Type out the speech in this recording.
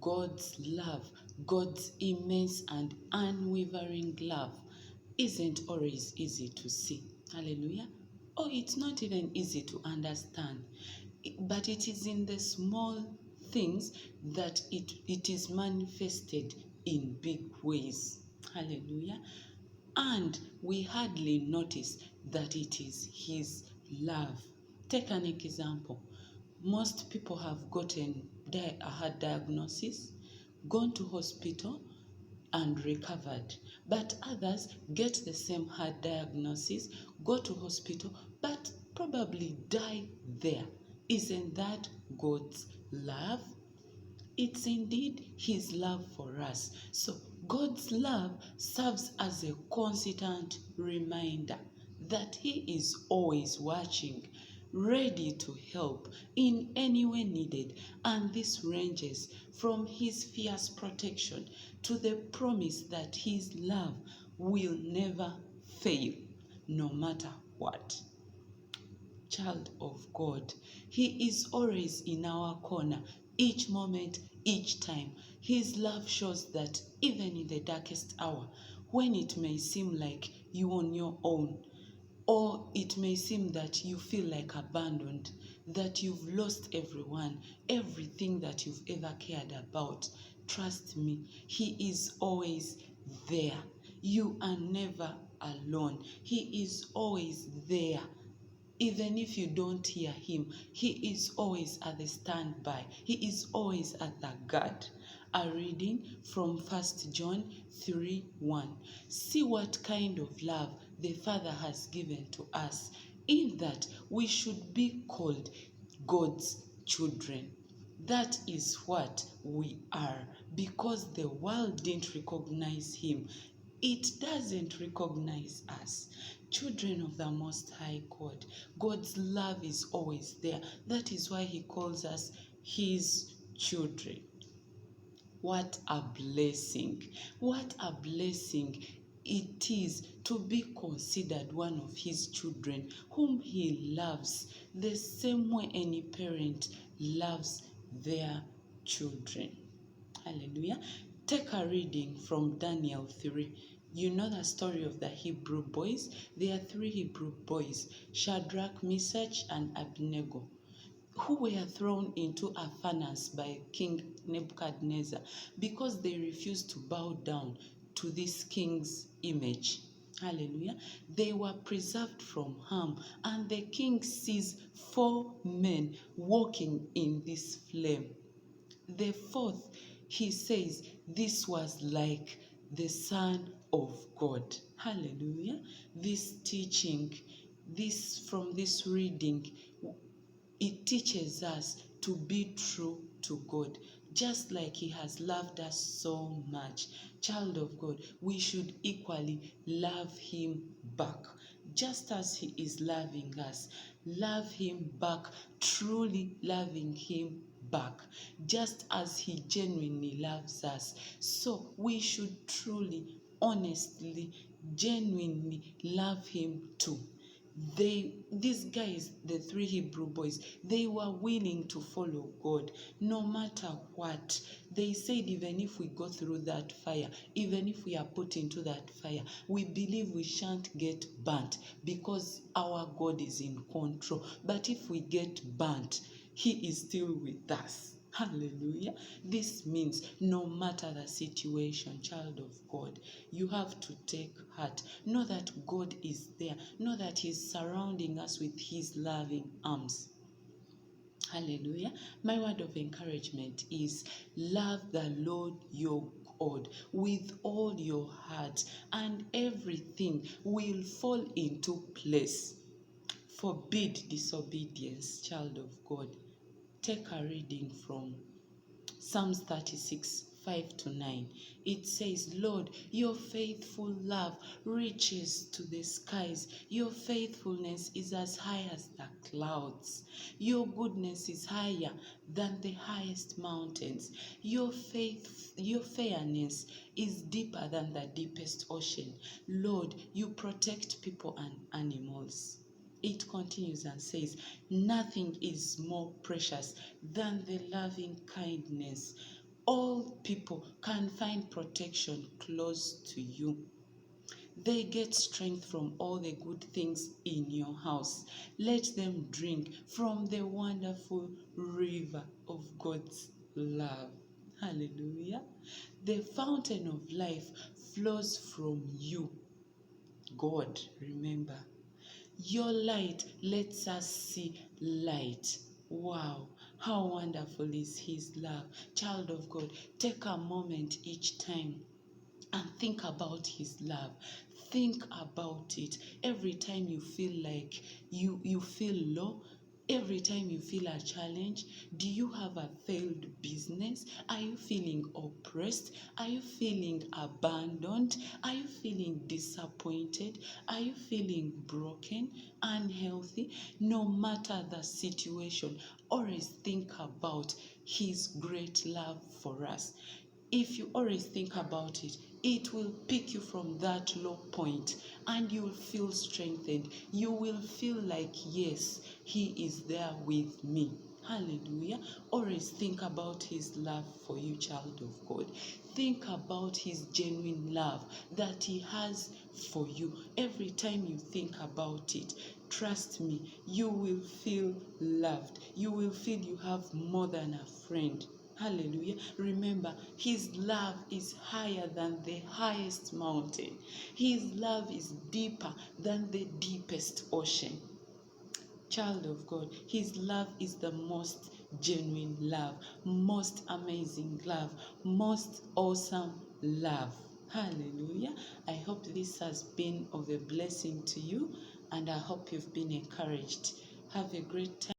God's love, God's immense and unwavering love, isn't always easy to see. Hallelujah. Oh, it's not even easy to understand. But it is in the small things that it is manifested in big ways. Hallelujah. And we hardly notice that it is His love. Take an example. Most people have gotten a hard diagnosis, gone to hospital, and recovered. But others get the same hard diagnosis, go to hospital, but probably die there. Isn't that God's love? It's indeed His love for us. So God's love serves as a constant reminder that He is always watching, ready to help in any way needed. And this ranges from His fierce protection to the promise that His love will never fail, no matter what. Child of God, He is always in our corner, each moment, each time. His love shows that even in the darkest hour, when it may seem like you on your own, or it may seem that you feel like abandoned, that you've lost everyone, everything that you've ever cared about, trust me, He is always there. You are never alone. He is always there. Even if you don't hear Him, He is always at the standby. He is always at the guard. A reading from 1 John 3:1. See what kind of love the Father has given to us, in that we should be called God's children. That is what we are, because the world didn't recognize Him. It doesn't recognize us. Children of the Most High God. God's love is always there. That is why He calls us His children. What a blessing. What a blessing it is to be considered one of His children, whom He loves the same way any parent loves their children. Hallelujah. Take a reading from Daniel 3. You know the story of the Hebrew boys. There are 3 Hebrew boys, Shadrach, Meshach, and Abednego, who were thrown into a furnace by King Nebuchadnezzar because they refused to bow down to this king's image. Hallelujah. They were preserved from harm, and the king sees 4 men walking in this flame. The 4th, he says, this was like the Son of God. Hallelujah. This teaching, from this reading, it teaches us to be true to God, just like He has loved us so much. Child of God, we should equally love Him back. Just as He is loving us, love Him back, truly loving Him back, just as He genuinely loves us. So we should truly, honestly, genuinely love Him too. These guys, the 3 Hebrew boys, they were willing to follow God no matter what. They said, even if we go through that fire, even if we are put into that fire, we believe we shan't get burnt because our God is in control. But if we get burnt, He is still with us. Hallelujah. This means no matter the situation, child of God, you have to take heart. Know that God is there. Know that He's surrounding us with His loving arms. Hallelujah. My word of encouragement is love the Lord your God with all your heart, and everything will fall into place. Forbid disobedience, child of God. Take a reading from Psalms 36, 5-9. It says, Lord, your faithful love reaches to the skies. Your faithfulness is as high as the clouds. Your goodness is higher than the highest mountains. Your fairness is deeper than the deepest ocean. Lord, you protect people and animals. It continues and says, nothing is more precious than the loving kindness All people can find protection close to you. They get strength from all the good things in your house. Let them drink from the wonderful river of God's love. Hallelujah. The fountain of life flows from you. God, remember, your light lets us see light. Wow, how wonderful is His love. Child of God, take a moment each time and think about His love. Think about it. Every time you feel like you feel low, every time you feel a challenge, do you have a failed business? Are you feeling oppressed? Are you feeling abandoned? Are you feeling disappointed? Are you feeling broken, unhealthy? No matter the situation, always think about His great love for us. If you always think about it, it will pick you from that low point and you will feel strengthened. You will feel like, yes, He is there with me. Hallelujah. Always think about His love for you, child of God. Think about His genuine love that He has for you. Every time you think about it, trust me, you will feel loved. You will feel you have more than a friend. Hallelujah. Remember, His love is higher than the highest mountain. His love is deeper than the deepest ocean. Child of God, His love is the most genuine love, most amazing love, most awesome love. Hallelujah. I hope this has been of a blessing to you, and I hope you've been encouraged. Have a great time.